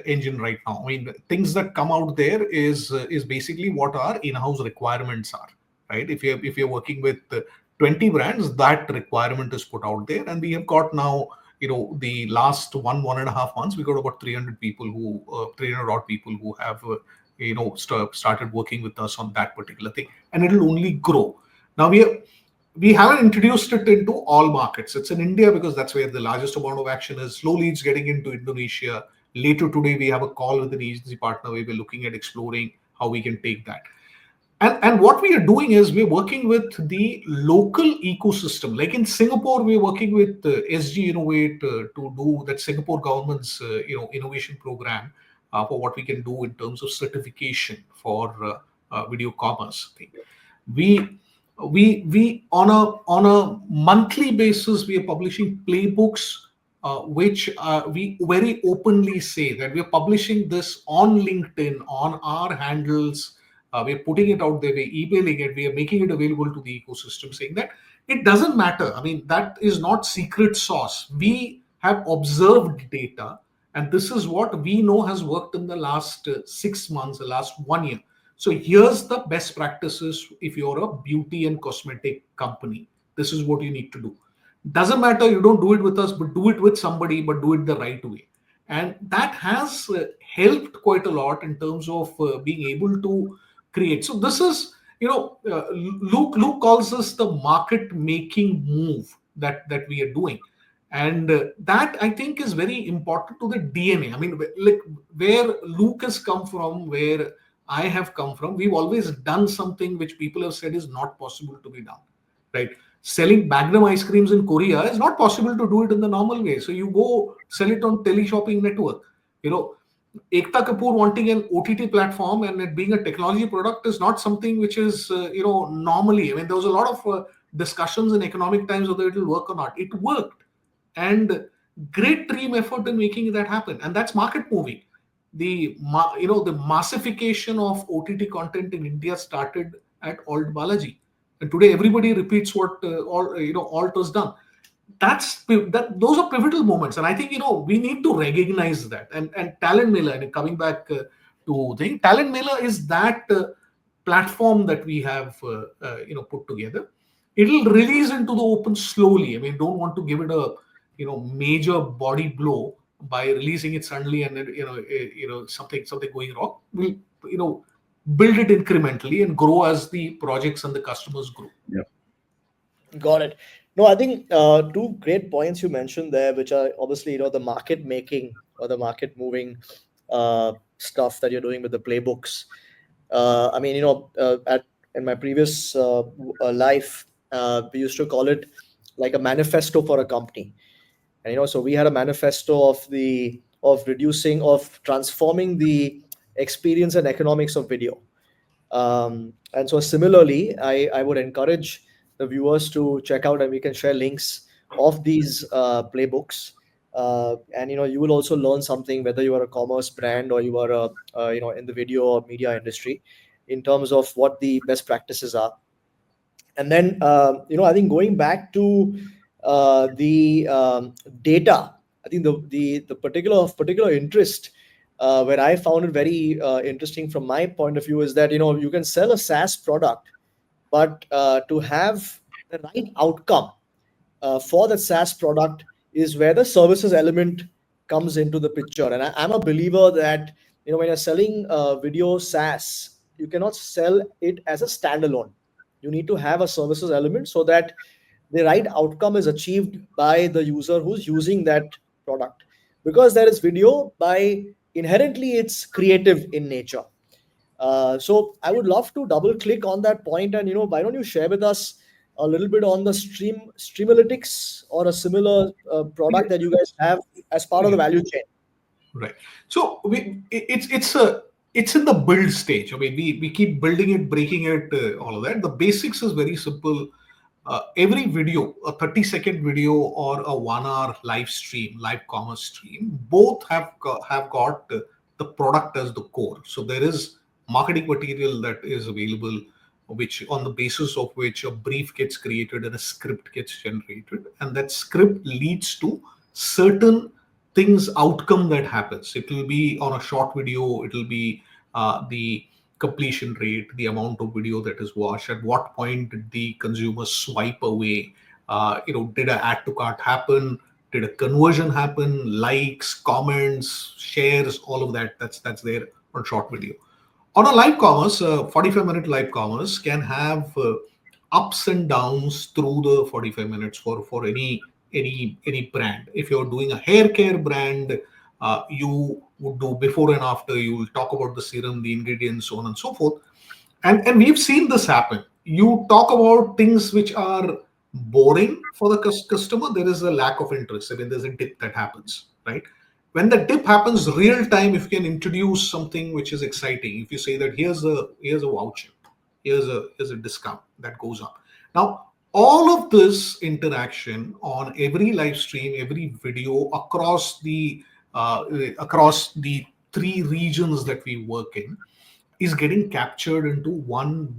engine right now. I mean, things that come out there is basically what our in-house requirements are, right? If you're working with 20 brands, that requirement is put out there, and we have got now, the last 1.5 months, we got about 300 people 300 odd people who have started working with us on that particular thing, and it'll only grow. Now we haven't introduced it into all markets. It's in India because that's where the largest amount of action is. Slowly, it's getting into Indonesia. Later today, we have a call with an agency partner where we're looking at exploring how we can take that. And what we are doing is we're working with the local ecosystem. Like in Singapore, we're working with SG Innovate to do that Singapore government's innovation program for what we can do in terms of certification for video commerce thing. We on a monthly basis, we are publishing playbooks, which we very openly say that we are publishing this on LinkedIn, on our handles. We're putting it out there, we're emailing it, we are making it available to the ecosystem, saying that it doesn't matter. I mean, that is not secret sauce. We have observed data, and this is what we know has worked in the last 6 months, the last 1 year. So here's the best practices. If you're a beauty and cosmetic company, this is what you need to do. Doesn't matter, you don't do it with us, but do it with somebody, but do it the right way. And that has helped quite a lot in terms of being able to create. So this is, Luke calls this the market making move that we are doing. And that I think is very important to the DNA. I mean, like where Luke has come from, where I have come from, we've always done something which people have said is not possible to be done, right? Selling Magnum ice creams in Korea is not possible to do it in the normal way. So you go sell it on teleshopping network. Ekta Kapoor wanting an OTT platform and it being a technology product is not something which is, normally. I mean, there was a lot of discussions in economic times whether it will work or not. It worked, and great team effort in making that happen, and that's market moving. The massification of OTT content in India started at Alt Balaji, and today everybody repeats what Alt has done. Those are pivotal moments, and I think we need to recognize that. And Talent Mela, and coming back to thing, Talent Mela is that platform that we have put together. It'll release into the open slowly. I mean, don't want to give it a major body blow by releasing it suddenly, and something going wrong. We'll build it incrementally and grow as the projects and the customers grow. Yeah. Got it. No, I think two great points you mentioned there, which are obviously the market making or the market moving stuff that you're doing with the playbooks. I mean, in my previous life, we used to call it like a manifesto for a company, and so we had a manifesto of transforming the experience and economics of video. And so similarly, I would encourage the viewers to check out, and we can share links of these playbooks. And you will also learn something, whether you are a commerce brand or you are in the video or media industry, in terms of what the best practices are. And then I think going back to the data, I think the particular interest, where I found it very interesting from my point of view, is that you can sell a SaaS product, but to have the right outcome for the SaaS product is where the services element comes into the picture. And I'm a believer that, when you're selling video SaaS, you cannot sell it as a standalone. You need to have a services element so that the right outcome is achieved by the user who's using that product. Because there is video, by inherently it's creative in nature. So I would love to double click on that point, and why don't you share with us a little bit on the streamalytics or a similar product that you guys have as part of the Yeah. value chain. Right. So it's in the build stage. I mean, we keep building it, breaking it, all of that. The basics is very simple. Every video, a 30-second video or a 1 hour live stream, live commerce stream, both have got the product as the core. So there is marketing material that is available, which on the basis of which a brief gets created and a script gets generated, and that script leads to certain things outcome that happens. It will be on a short video, it will be the completion rate, the amount of video that is watched, at what point did the consumer swipe away, did an add to cart happen, did a conversion happen, likes, comments, shares, all of that. That's there on short video. On a live commerce, 45-minute live commerce can have ups and downs through the 45 minutes for any brand. If you're doing a hair care brand, you would do before and after. You will talk about the serum, the ingredients, so on and so forth. And we've seen this happen. You talk about things which are boring for the customer. There is a lack of interest. I mean, there's a dip that happens, right? When the dip happens real time, if you can introduce something which is exciting, if you say that here's a voucher, here's a discount that goes up. Now, all of this interaction on every live stream, every video across the three regions that we work in is getting captured into one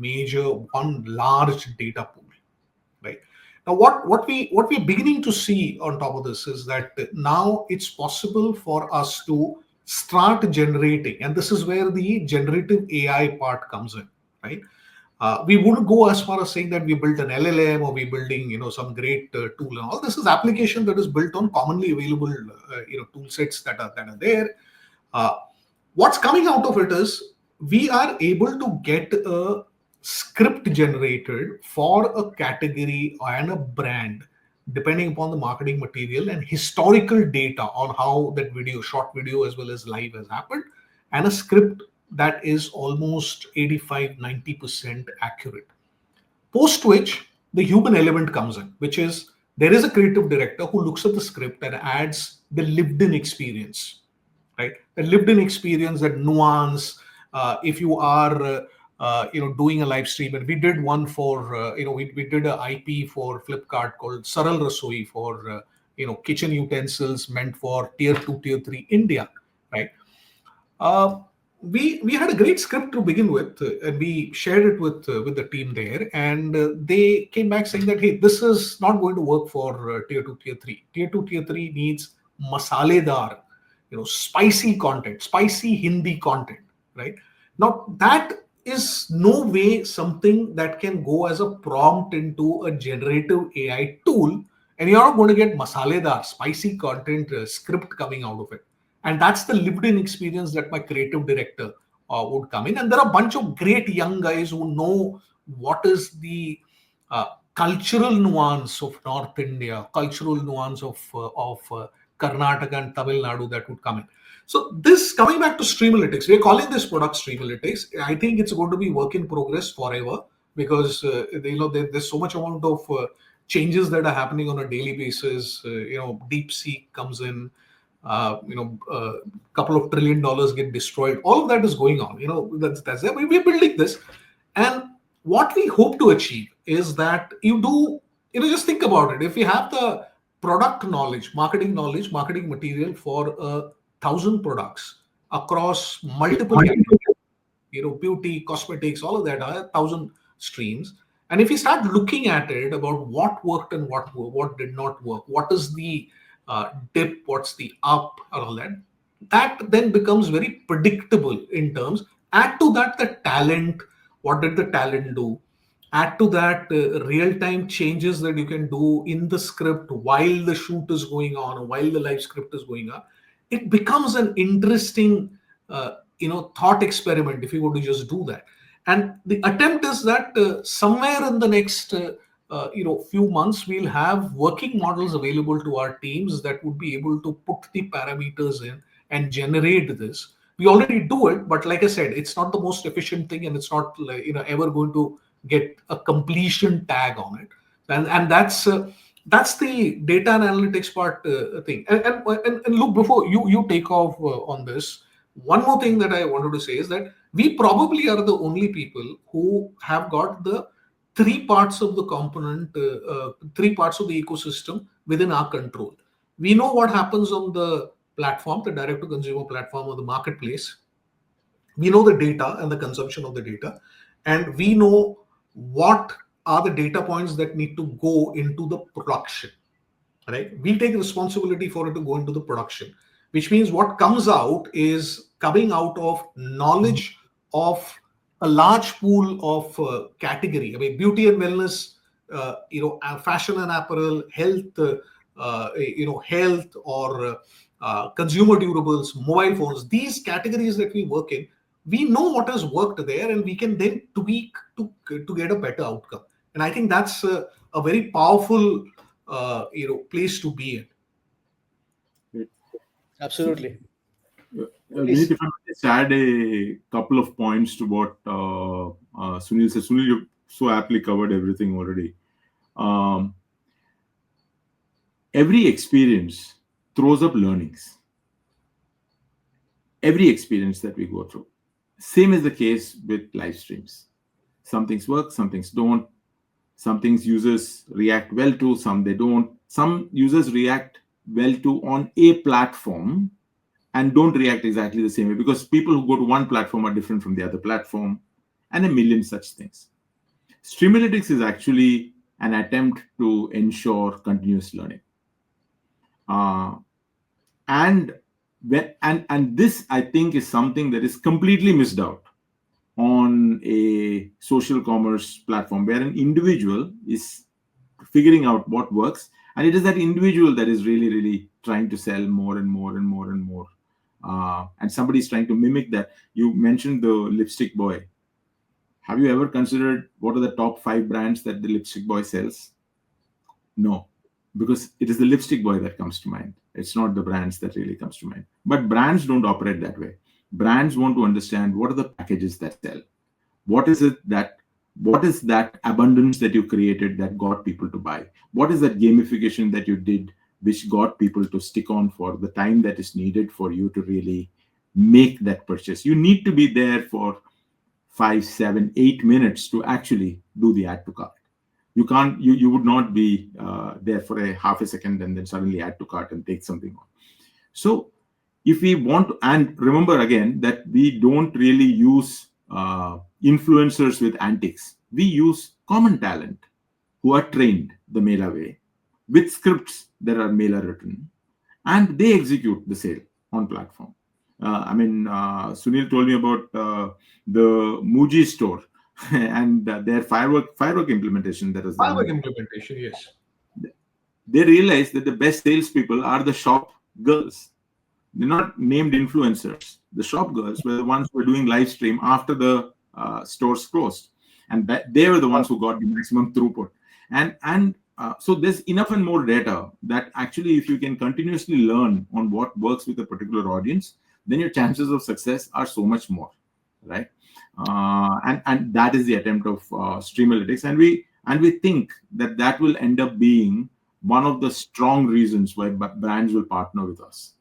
large data pool, right? Now, what we're beginning to see on top of this is that now it's possible for us to start generating, and this is where the generative AI part comes in, right? We wouldn't go as far as saying that we built an LLM or we're building, some great tool and all. This is application that is built on commonly available, tool sets that are there. Uh, what's coming out of it is we are able to get a script generated for a category and a brand depending upon the marketing material and historical data on how that short video as well as live has happened, and a script that is almost 85-90% accurate. Post which the human element comes in, which is there is a creative director who looks at the script and adds the lived in experience, right? The lived in experience, that nuance. If you are doing a live stream, and we did one for we did a IP for Flipkart called Saral Rasoi for kitchen utensils meant for tier 2 tier 3 India, right? uh, we had a great script to begin with, and we shared it with the team there, and they came back saying that, hey, this is not going to work for tier 2 tier 3. Tier 2 tier 3 needs masaledar, spicy content, spicy Hindi content, right? Now that is no way something that can go as a prompt into a generative AI tool, and you're not going to get masaledar spicy content script coming out of it. And that's the lived in experience that my creative director would come in. And there are a bunch of great young guys who know what is the cultural nuance of North India, cultural nuance of Karnataka and Tamil Nadu that would come in. So this, coming back to Streamalytics, we're calling this product Streamalytics. I think it's going to be work in progress forever, because there's so much amount of changes that are happening on a daily basis. DeepSeek comes in. Couple of $1 trillion get destroyed. All of that is going on. That's there. We're building this, and what we hope to achieve is that just think about it. If we have the product knowledge, marketing material for 1,000 products across multiple categories, beauty, cosmetics, all of that are 1,000 streams. And if you start looking at it about what worked and what did not work, what is the dip, what's the up, and all that, that then becomes very predictable in terms. Add to that the talent. What did the talent do? Add to that real-time changes that you can do in the script while the shoot is going on or while the live script is going on. it becomes an interesting thought experiment if you were to just do that. And the attempt is that somewhere in the next few months we'll have working models available to our teams that would be able to put the parameters in and generate this. We already do it, but like I said, it's not the most efficient thing, and it's not like, ever going to get a completion tag on it. And that's the data analytics part thing. And look, before you take off on this, one more thing that I wanted to say is that we probably are the only people who have got the three parts of the ecosystem within our control. We know what happens on the platform, the direct to consumer platform or the marketplace. We know the data and the consumption of the data, and we know what are the data points that need to go into the production. Right, we take responsibility for it to go into the production, which means what comes out is coming out of knowledge of a large pool of category. I mean, beauty and wellness, fashion and apparel, health, health, or consumer durables, mobile phones, these categories that we work in, we know what has worked there, and we can then tweak to get a better outcome. And I think that's a very powerful place to be in. Absolutely. Vinit, if I might just add a couple of points to what Sunil said. Sunil, you so aptly covered everything already. Every experience throws up learnings. Every experience that we go through. Same is the case with live streams. Some things work, some things don't. Some things users react well to, some they don't. Some users react well to on a platform and don't react exactly the same way, because people who go to one platform are different from the other platform, and a million such things. Streamalytics is actually an attempt to ensure continuous learning. And this, I think, is something that is completely missed out on a social commerce platform where an individual is figuring out what works, and it is that individual that is really, really trying to sell more and more and more and more. And somebody is trying to mimic that. You mentioned the lipstick boy. Have you ever considered what are the top 5 brands that the lipstick boy sells? No, because it is the lipstick boy that comes to mind. It's not the brands that really comes to mind. But brands don't operate that way. Brands want to understand what are the packages that sell. What is that abundance that you created that got people to buy? What is that gamification that you did which got people to stick on for the time that is needed for you to really make that purchase? You need to be there for 5, 7, 8 minutes to actually do the add to cart. You can't. You would not be there for a half a second and then suddenly add to cart and take something on. So if we want to, and remember again that we don't really use influencers with antics. We use common talent who are trained the Mela way with scripts that are Mela written, and they execute the sale on platform. Sunil told me about the Muji store and their firework implementation. That is firework implementation. Yes, they realized that the best salespeople are the shop girls. They're not named influencers. The shop girls were the ones who were doing live stream after the stores closed, and they were the ones who got the maximum throughput. And so there's enough and more data that actually, if you can continuously learn on what works with a particular audience, then your chances of success are so much more, right? And that is the attempt of Streamalytics, and we think that will end up being one of the strong reasons why brands will partner with us.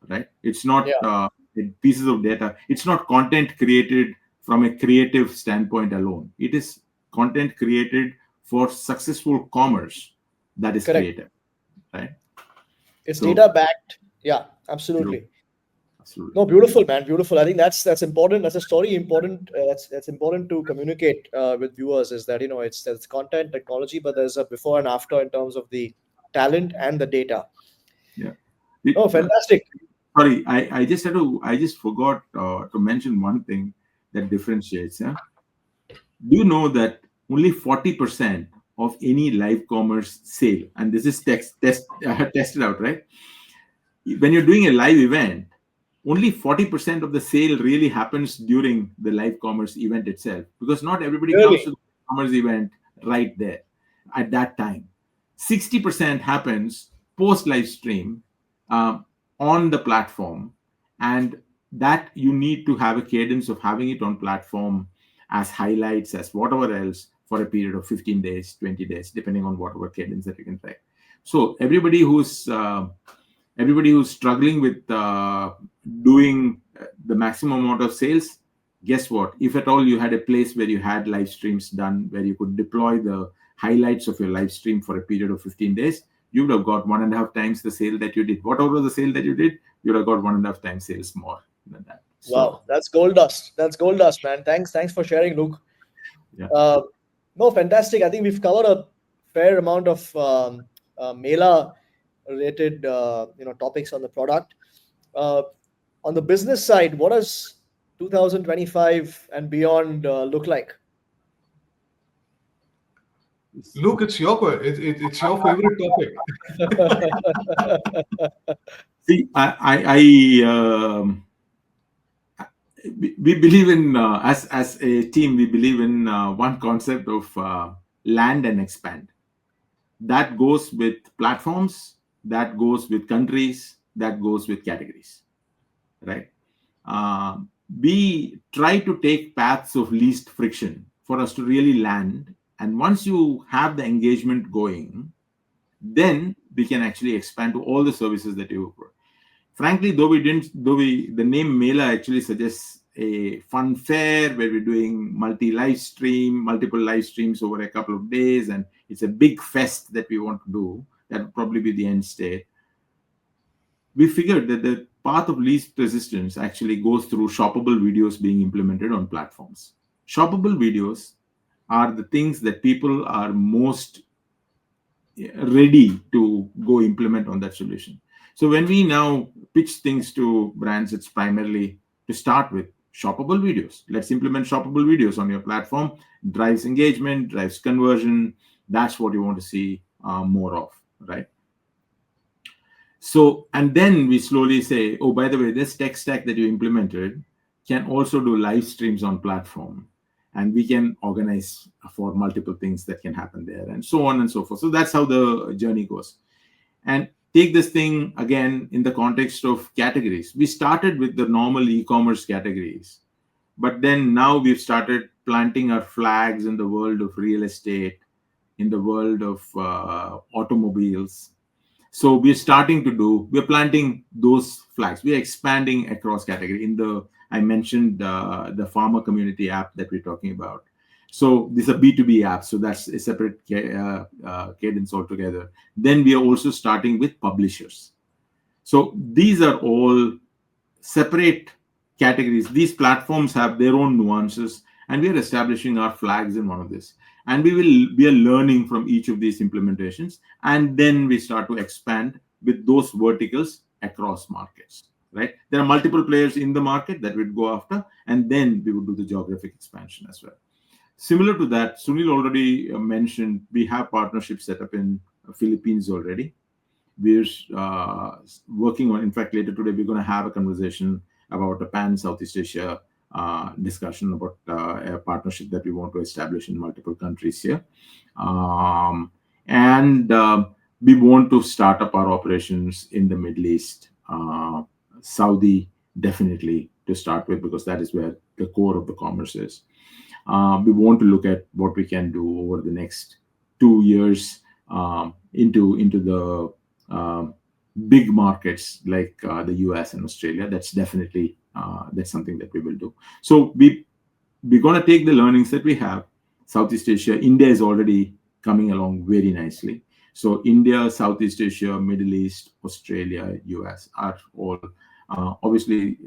Right? It's not pieces of data. It's not content created from a creative standpoint alone. It is content created for successful commerce that is creative. Right? It's data backed. Yeah, absolutely. Absolutely. No, beautiful, man. Beautiful. I think that's important. That's a story important. That's important to communicate with viewers, is that, it's content technology, but there's a before and after in terms of the talent and the data. Yeah. Oh, fantastic. Sorry, I just forgot to mention one thing that differentiates. Yeah? Do you know that only 40% of any live commerce sale, and this is tested out, right? when you're doing a live event, only 40% of the sale really happens during the live commerce event itself, because not everybody comes to Really? the commerce event right there at that time. 60% happens post live stream, um, on the platform, and that you need to have a cadence of having it on platform as highlights, as whatever else, for a period of 15 days, 20 days, depending on whatever cadence that you can track. So everybody who's struggling with doing the maximum amount of sales, guess what? If at all you had a place where you had live streams done, where you could deploy the highlights of your live stream for a period of 15 days, you would have got 1.5 times the sale that you did. Whatever the sale that you did, you would have got 1.5 times sales more than that. So, Wow, that's gold dust. That's gold dust, man. Thanks for sharing, Luke. yeah. Uh, no, fantastic. I think we've covered a fair amount of Mela related topics on the product. Uh, on the business side, what does 2025 and beyond look like? Luke, it's it's your favorite topic. See, we believe in, as a team, we believe in one concept of land and expand. That goes with platforms, that goes with countries, that goes with categories, right? uh, we try to take paths of least friction for us to really land, and once you have the engagement going, then we can actually expand to all the services that you offer. Frankly, the name Mela actually suggests a fun fair where we're doing multiple live streams over a couple of days, and it's a big fest that we want to do. That would probably be the end state. We figured that the path of least resistance actually goes through shoppable videos being implemented on platforms. Shoppable videos are the things that people are most ready to go implement on that solution. So when we now pitch things to brands, it's primarily to start with shoppable videos. Let's implement shoppable videos on your platform. Drives engagement, drives conversion. That's what you want to see more of, right? So, and then we slowly say, oh, by the way, this tech stack that you implemented can also do live streams on platform. And we can organize for multiple things that can happen there, and so on and so forth. So that's how the journey goes. And take this thing again in the context of categories. We started with the normal e-commerce categories, but then now we've started planting our flags in the world of real estate, in the world of automobiles. So we're planting those flags. We're expanding across category. I mentioned the farmer community app that we're talking about. So this is a B2B app. So that's a separate cadence altogether. Then we are also starting with publishers. So these are all separate categories. These platforms have their own nuances, and we are establishing our flags in one of this. And we are learning from each of these implementations, and then we start to expand with those verticals across markets. Right? There are multiple players in the market that we'd go after, and then we would do the geographic expansion as well. Similar to that, Sunil already mentioned we have partnerships set up in Philippines already. We're working on, in fact, later today, we're going to have a conversation about a pan Southeast Asia discussion about a partnership that we want to establish in multiple countries here. And we want to start up our operations in the Middle East, Saudi, definitely to start with, because that is where the core of the commerce is. We want to look at what we can do over the next 2 years into the big markets like the US and Australia. That's definitely that's something that we will do. So we're going to take the learnings that we have. Southeast Asia, India is already coming along very nicely. So India, Southeast Asia, Middle East, Australia, US are all obviously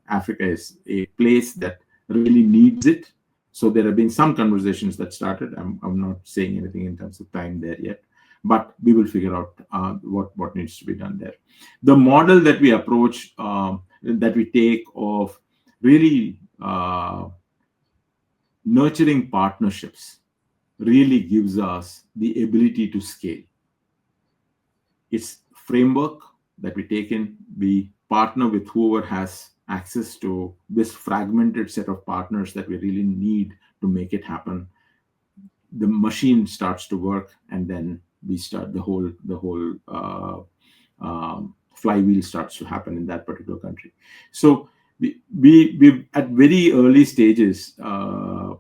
Africa is a place that really needs it. So there have been some conversations that started. I'm not saying anything in terms of time there yet, but we will figure out what needs to be done there. The model that we approach, that we take of really nurturing partnerships really gives us the ability to scale. It's framework, that we take in, we partner with whoever has access to this fragmented set of partners that we really need to make it happen. The machine starts to work, and then we start the whole flywheel starts to happen in that particular country. So we at very early stages, I'm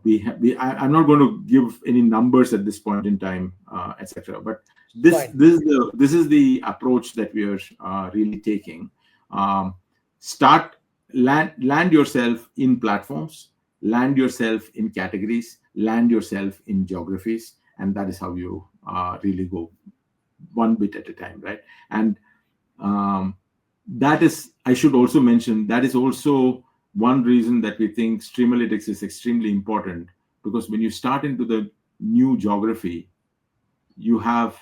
not going to give any numbers at this point in time, etc. But Fine. this is the approach that we are really taking. Um, start land yourself in platforms, land yourself in categories, land yourself in geographies, and that is how you really go one bit at a time, right? And um, that is, I should also mention, that is also one reason that we think streamalytics is extremely important, because when you start into the new geography, you have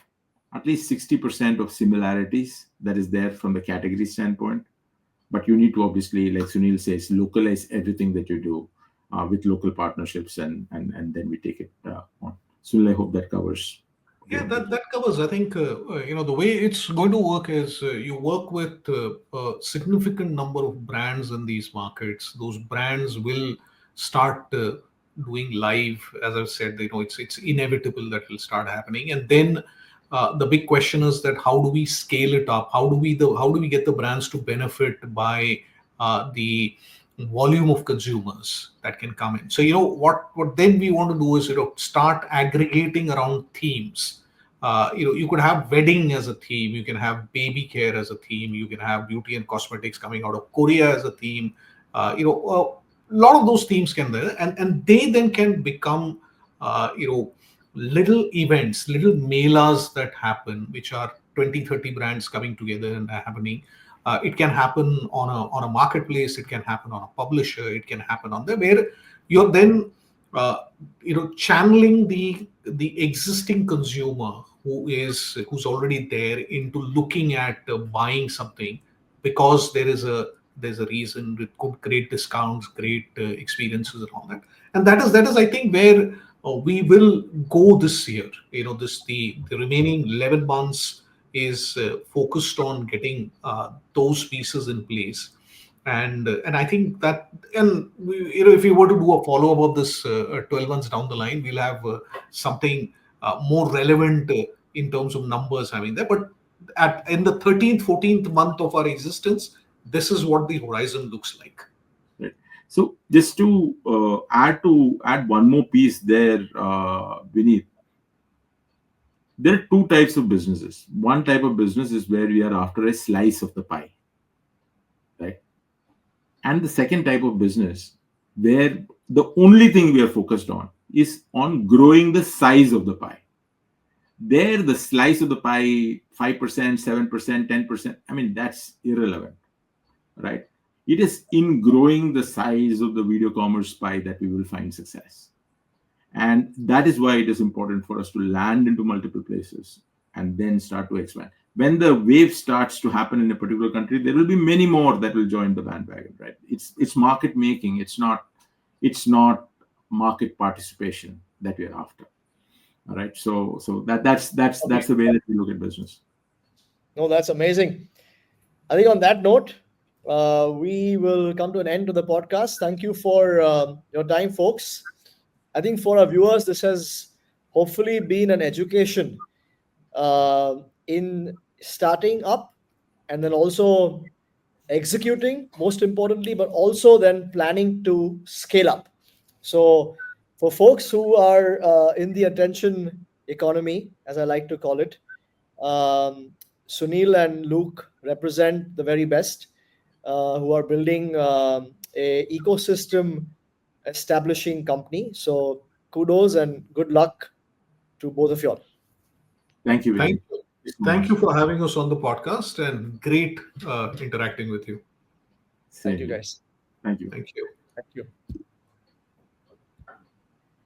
at least 60% of similarities that is there from the category standpoint, but you need to obviously, like Sunil says, localize everything that you do with local partnerships, and then we take it on. Sunil, I hope that covers. Yeah, that covers. I think the way it's going to work is you work with a significant number of brands in these markets. Those brands will start doing live. As I've said, it's inevitable that will start happening, and then the big question is that how do we scale it up? How do we get the brands to benefit by the volume of consumers that can come in? So what then we want to do is start aggregating around themes. You could have wedding as a theme, you can have baby care as a theme, you can have beauty and cosmetics coming out of Korea as a theme. A lot of those themes can there, and they then can become little events, little melas that happen, which are 20-30 brands coming together and happening. It can happen on a marketplace, it can happen on a publisher, it can happen on there, where you're then channeling the existing consumer who's already there into looking at buying something, because there's a reason with good, great discounts, great experiences and all that. And that is I think where we will go this year. The remaining 11 months is focused on getting those pieces in place. And I think that, and if we were to do a follow up of this 12 months down the line, we'll have something more relevant in terms of numbers having there. But in the 13th 14th month of our existence, this is what the horizon looks like. Right. So just to add one more piece there, Vineet, there are two types of businesses. One type of business is where we are after a slice of the pie, right? And the second type of business, where the only thing we are focused on is on growing the size of the pie. There, the slice of the pie, 5%, 7%, 10%, I mean, that's irrelevant, right? It is in growing the size of the video commerce pie that we will find success. And that is why it is important for us to land into multiple places and then start to expand. When the wave starts to happen in a particular country, there will be many more that will join the bandwagon, right? It's market making. It's not market participation that we are after. All right. So that's the way that we look at business. No, that's amazing. I think on that note, we will come to an end to the podcast. Thank you for your time, folks. I think for our viewers, this has hopefully been an education in starting up, and then also executing, most importantly, but also then planning to scale up. So, for folks who are in the attention economy, as I like to call it, um, Sunil and Luke represent the very best, who are building a ecosystem establishing company. So kudos and good luck to both of y'all. Thank you, Thank Vinny. you. Thank you so Thank much. you for having us on the podcast, and great interacting with you. Thank Same you, here. guys. Thank you. Thank you. Thank you.